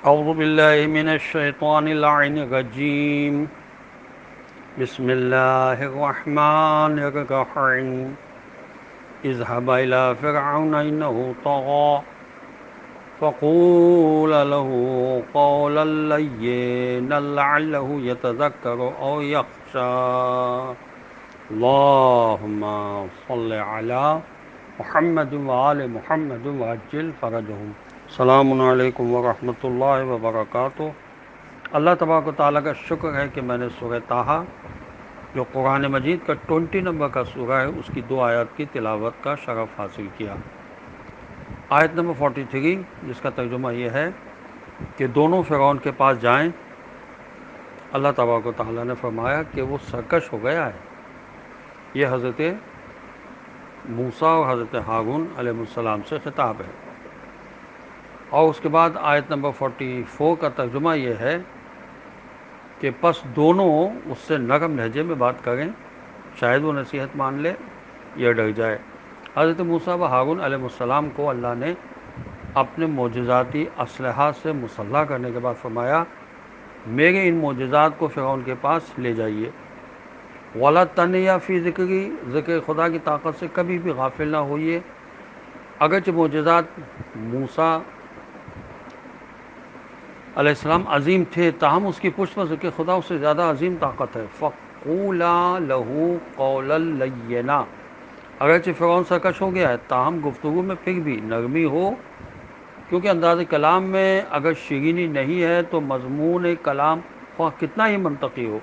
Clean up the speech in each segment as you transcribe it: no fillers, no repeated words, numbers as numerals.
اعوذ باللہ من الشیطان اللعین الرجیم بسم اللہ الرحمن الرحیم اذهب الى فرعون انه طغى فقولا له قولا لینا لعله يتذكر او يخشى اللهم صل على محمد وآل محمد وعجل فرجهم۔ السلام علیکم ورحمۃ اللہ وبرکاتہ۔ اللہ تبارک و تعالیٰ کا شکر ہے کہ میں نے سورہ طٰہٰ جو قرآن مجید کا 20 نمبر کا سورہ ہے اس کی 2 آیات کی تلاوت کا شرف حاصل کیا۔ آیت نمبر 43 جس کا ترجمہ یہ ہے کہ دونوں فرعون کے پاس جائیں۔ اللہ تبارک و تعالیٰ نے فرمایا کہ وہ سرکش ہو گیا ہے۔ یہ حضرت موسیٰ اور حضرت ہارون علیہ السلام سے خطاب ہے۔ اور اس کے بعد آیت نمبر 44 کا ترجمہ یہ ہے کہ پس دونوں اس سے نرم لہجے میں بات کریں، شاید وہ نصیحت مان لے یا ڈر جائے۔ حضرت موسیٰ و ہارون علیہ السلام کو اللہ نے اپنے معجزاتی اسلحہ سے مسلح کرنے کے بعد فرمایا میرے ان معجزات کو فرعون کے پاس لے جائیے۔ وَلَا تَنِيَا فِي ذِكْرِي، ذکر خدا کی طاقت سے کبھی بھی غافل نہ ہوئیے۔ اگرچہ معجزات موسیٰ علیہ السلام عظیم تھے تاہم اس کی پشت پر ذکر خدا اس سے زیادہ عظیم طاقت ہے۔ فَقُولَا لَهُ قَوْلًا لَيِّنًا، اگرچہ فرعون سرکش ہو گیا ہے تاہم گفتگو میں پھر بھی نرمی ہو، کیونکہ انداز کلام میں اگر شیرینی نہیں ہے تو مضمون کلام خواہ کتنا ہی منطقی ہو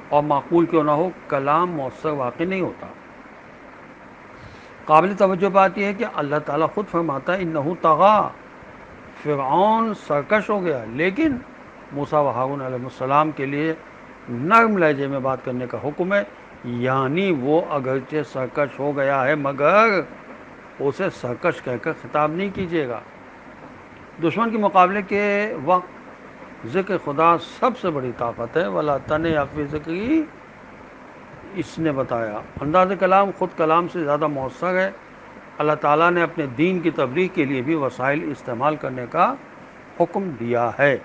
اور معقول کیوں نہ ہو، کلام مؤثر واقع نہیں ہوتا۔ قابل توجہ بات یہ ہے کہ اللہ تعالیٰ خود فرماتا ہے انہ طغیٰ، فرعون سرکش ہو گیا، لیکن موسیٰ و ہارون علیہ السلام کے لیے نرم لہجے میں بات کرنے کا حکم ہے، یعنی وہ اگرچہ سرکش ہو گیا ہے مگر اسے سرکش کہہ کر خطاب نہیں کیجیے گا۔ دشمن کے مقابلے کے وقت ذکر خدا سب سے بڑی طاقت ہے۔ وَلَا تَنِيَا فِي ذِكْرِي، اس نے بتایا انداز کلام خود کلام سے زیادہ مؤثر ہے۔ اللہ تعالیٰ نے اپنے دین کی تبلیغ کے لیے بھی وسائل استعمال کرنے کا حکم دیا ہے۔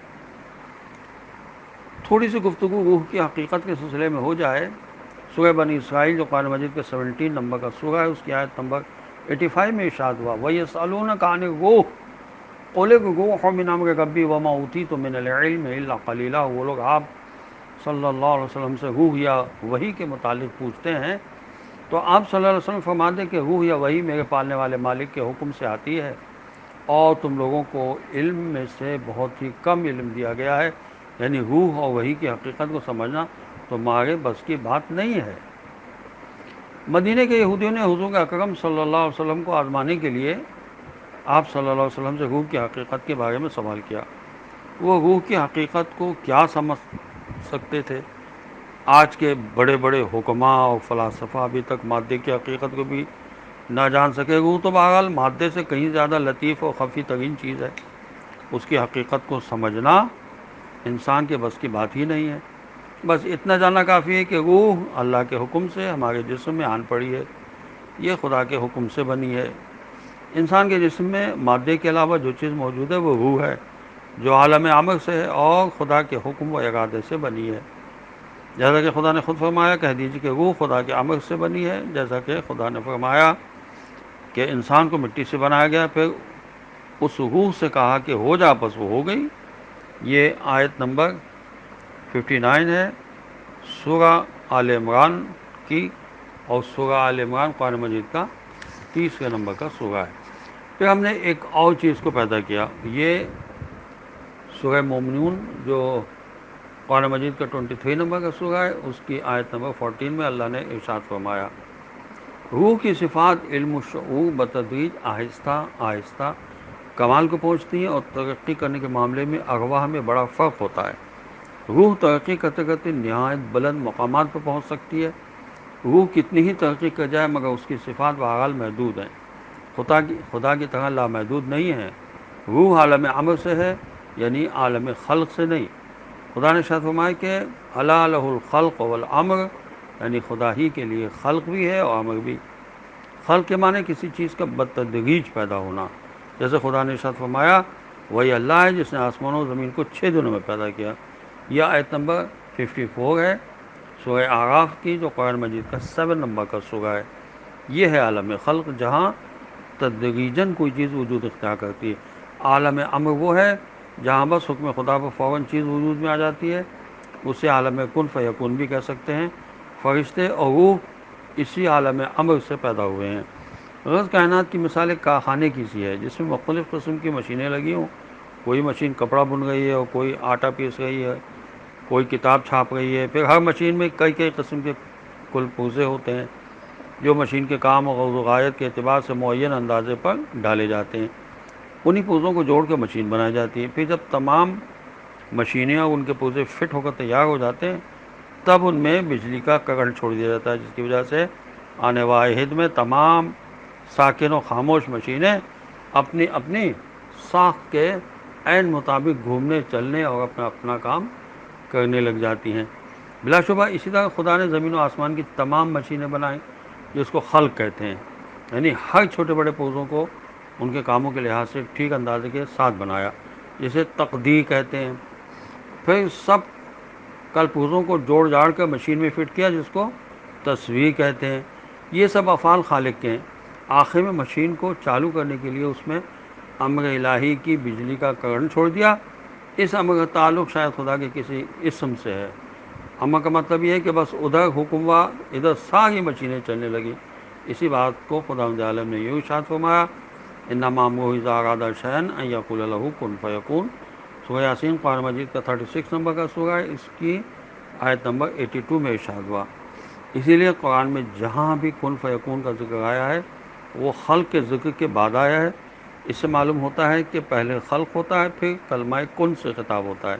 تھوڑی سی گفتگو روح کی حقیقت کے سلسلے میں ہو جائے۔ سورہ بنی اسرائیل جو قرآن مجید کے 17 نمبر کا سورہ ہے اس کی آیت نمبر 85 میں ارشاد ہوا وَيَسْأَلُونَكَ عَنِ الرُّوحِ قُلِ الرُّوحُ مِنْ أَمْرِ رَبِّي وَمَا أُوتِيتُم مِّنَ الْعِلْمِ إِلَّا قَلِيلًا۔ وہ لوگ آپ صلی اللہ علیہ وسلم سے روح یا وحی کے متعلق پوچھتے ہیں تو آپ صلی اللہ علیہ وسلم فرما دیں کہ روح یا وحی میرے پالنے والے مالک کے حکم سے آتی ہے اور تم لوگوں کو علم میں سے بہت ہی کم علم دیا گیا ہے، یعنی روح اور وحی کی حقیقت کو سمجھنا تمہارے بس کی بات نہیں ہے۔ مدینہ کے یہودیوں نے حضور اکرم صلی اللہ علیہ وسلم کو آزمانے کے لیے آپ صلی اللہ علیہ وسلم سے روح کی حقیقت کے بارے میں سوال کیا۔ وہ روح کی حقیقت کو کیا سمجھ سکتے تھے؟ آج کے بڑے بڑے حکماء اور فلاسفہ ابھی تک مادے کی حقیقت کو بھی نہ جان سکے۔ روح تو بہرحال مادے سے کہیں زیادہ لطیف اور خفی ترین چیز ہے، اس کی حقیقت کو سمجھنا انسان کے بس کی بات ہی نہیں ہے۔ بس اتنا جاننا کافی ہے کہ روح اللہ کے حکم سے ہمارے جسم میں آن پڑی ہے، یہ خدا کے حکم سے بنی ہے۔ انسان کے جسم میں مادے کے علاوہ جو چیز موجود ہے وہ روح ہے جو عالم امر سے ہے اور خدا کے حکم و ارادے سے بنی ہے۔ جیسا کہ خدا نے خود فرمایا کہہ دیجیے کہ روح خدا کے امر سے بنی ہے، جیسا کہ خدا نے فرمایا کہ انسان کو مٹی سے بنایا گیا، پھر اس روح سے کہا کہ ہو جا، بس وہ ہو گئی۔ یہ آیت نمبر 59 ہے سورہ آل عمران کی، اور سورہ آل عمران قرآن مجید کا 30 نمبر کا سورہ ہے۔ پھر ہم نے ایک اور چیز کو پیدا کیا، یہ سورہ مومنون جو قرآن مجید کا 23 نمبر کا سورہ ہے اس کی آیت نمبر 14 میں اللہ نے ارشاد فرمایا روح کی صفات علم و شعور بتدریج آہستہ آہستہ کمال کو پہنچتی ہیں اور ترقی کرنے کے معاملے میں ارواح میں بڑا فرق ہوتا ہے۔ روح ترقی کرتے کرتے نہایت بلند مقامات پر پہنچ سکتی ہے۔ روح کتنی ہی ترقی کر جائے مگر اس کی صفات بہرحال محدود ہیں، خدا کی طرح لامحدود نہیں ہیں۔ روح عالم امر سے ہے، یعنی عالم خلق سے نہیں۔ خدا نے ارشاد فرمایا کہ الا لہ الخلق والامر، یعنی خدا ہی کے لیے خلق بھی ہے اور امر بھی۔ خلق کے معنی کسی چیز کا بتدریج پیدا ہونا، جیسے خدا نے ارشاد فرمایا وہی اللہ ہے جس نے آسمانوں و زمین کو 6 دنوں میں پیدا کیا۔ یہ آیت نمبر 54 ہے سورہ اعراف کی، جو قرآن مجید کا 7 نمبر کا سورہ ہے۔ یہ ہے عالم خلق، جہاں تدریجاً کوئی چیز وجود اختیار کرتی ہے۔ عالم امر وہ ہے جہاں بس حکم خدا پر فوراً چیز وجود میں آ جاتی ہے، اسے عالم کن فیکون بھی کہہ سکتے ہیں۔ فرشتے اور روح اسی عالم امر سے پیدا ہوئے ہیں۔ غرض کائنات کی مثال ایک کارخانے کی سی ہے جس میں مختلف قسم کی مشینیں لگی ہوں۔ کوئی مشین کپڑا بن رہی ہے اور کوئی آٹا پیس رہی ہے، کوئی کتاب چھاپ رہی ہے۔ پھر ہر مشین میں کئی قسم کے کل پرزے ہوتے ہیں جو مشین کے کام اور غرض و غایت کے اعتبار سے معین اندازے پر ڈالے جاتے ہیں۔ انہی پرزوں کو جوڑ کے مشین بنائی جاتی ہے۔ پھر جب تمام مشینیں اور ان کے پرزے فٹ ہو کر تیار ہو جاتے ہیں تب ان میں بجلی کا کرنٹ چھوڑ دیا جاتا ہے، جس کی وجہ سے آنے واحد میں تمام ساکن و خاموش مشینیں اپنی اپنی ساخت کے عین مطابق گھومنے چلنے اور اپنا کام کرنے لگ جاتی ہیں۔ بلا شبہ اسی طرح خدا نے زمین و آسمان کی تمام مشینیں بنائیں جس کو خلق کہتے ہیں، یعنی ہر چھوٹے بڑے پرزوں کو ان کے کاموں کے لحاظ سے ٹھیک اندازے کے ساتھ بنایا، جسے تقدیر کہتے ہیں۔ پھر سب کل پرزوں کو جوڑ جاڑ کر مشین میں فٹ کیا، جس کو تصویر کہتے ہیں۔ یہ سب افعال خالق کے ہیں۔ آخر میں مشین کو چالو کرنے کے لیے اس میں امر الہی کی بجلی کا کرنٹ چھوڑ دیا۔ اس امر کا تعلق شاید خدا کے کسی اسم سے ہے۔ امر کا مطلب یہ ہے کہ بس ادھر حکم ہوا، ادھر ساری مشینیں چلنے لگی۔ اسی بات کو خداوند عالم نے یوں ارشاد فرمایا، انما امرہ اذا اراد شیئا ان یقول لہ کن فیکون۔ سورہ یاسین قرآن مجید کا 36 نمبر کا سورہ ہے، اس کی آیت نمبر 82 میں ارشاد ہوا۔ اسی لیے قرآن میں جہاں بھی کن فیکون کا ذکر آیا ہے وہ خلق کے ذکر کے بعد آیا ہے۔ اس سے معلوم ہوتا ہے کہ پہلے خلق ہوتا ہے، پھر کلمہ کن سے خطاب ہوتا ہے،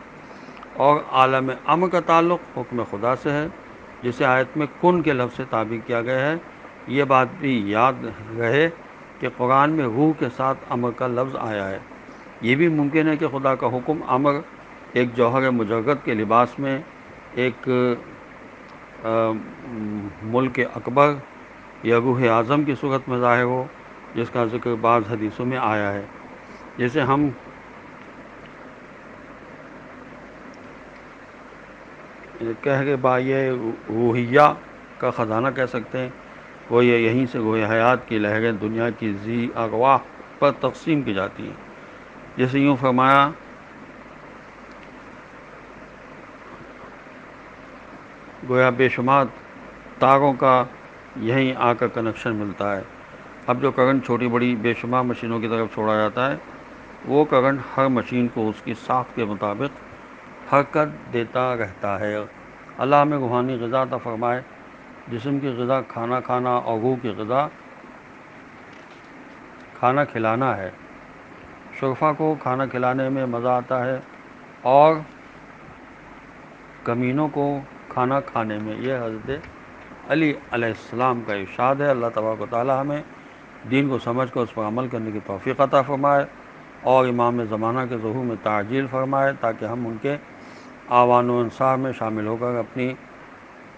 اور عالم امر کا تعلق حکم خدا سے ہے، جسے آیت میں کن کے لفظ سے تعبیر کیا گیا ہے۔ یہ بات بھی یاد رہے کہ قرآن میں روح کے ساتھ امر کا لفظ آیا ہے۔ یہ بھی ممکن ہے کہ خدا کا حکم امر ایک جوہر مجرد کے لباس میں ایک ملک اکبر یا روح اعظم کی صورت میں ظاہر ہو، جس کا ذکر بعض حدیثوں میں آیا ہے، جسے ہم کہہ کے بائے روحیہ کا خزانہ کہہ سکتے ہیں۔ وہ یہیں سے روح حیات کی لہریں دنیا کی ذی ارواح پر تقسیم کی جاتی ہیں۔ جیسے یوں فرمایا، گویا بے شمار تاروں کا یہیں آ کر کنیکشن ملتا ہے۔ اب جو کرنٹ چھوٹی بڑی بے شمار مشینوں کی طرف چھوڑا جاتا ہے، وہ کرنٹ ہر مشین کو اس کی ساخت کے مطابق حرکت دیتا رہتا ہے۔ اللہ ہمیں روحانی غذا عطا فرمائے۔ جسم کی غذا کھانا کھانا اور روح کی غذا کھانا کھلانا ہے۔ شرفا کو کھانا کھلانے میں مزہ آتا ہے اور کمینوں کو کھانا کھانے میں۔ یہ حضرت علی علیہ السلام کا ارشاد ہے۔ اللہ تبارک و تعالی ہمیں دین کو سمجھ کر اس پر عمل کرنے کی توفیق عطا فرمائے اور امام زمانہ کے ظہور میں تعجیل فرمائے، تاکہ ہم ان کے آوان و انصار میں شامل ہو کر اپنی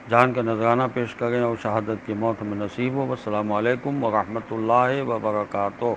جان کا نذرانہ پیش کریں اور شہادت کی موت ہمیں نصیب ہو۔ والسلام علیکم ورحمۃ اللہ وبرکاتہ۔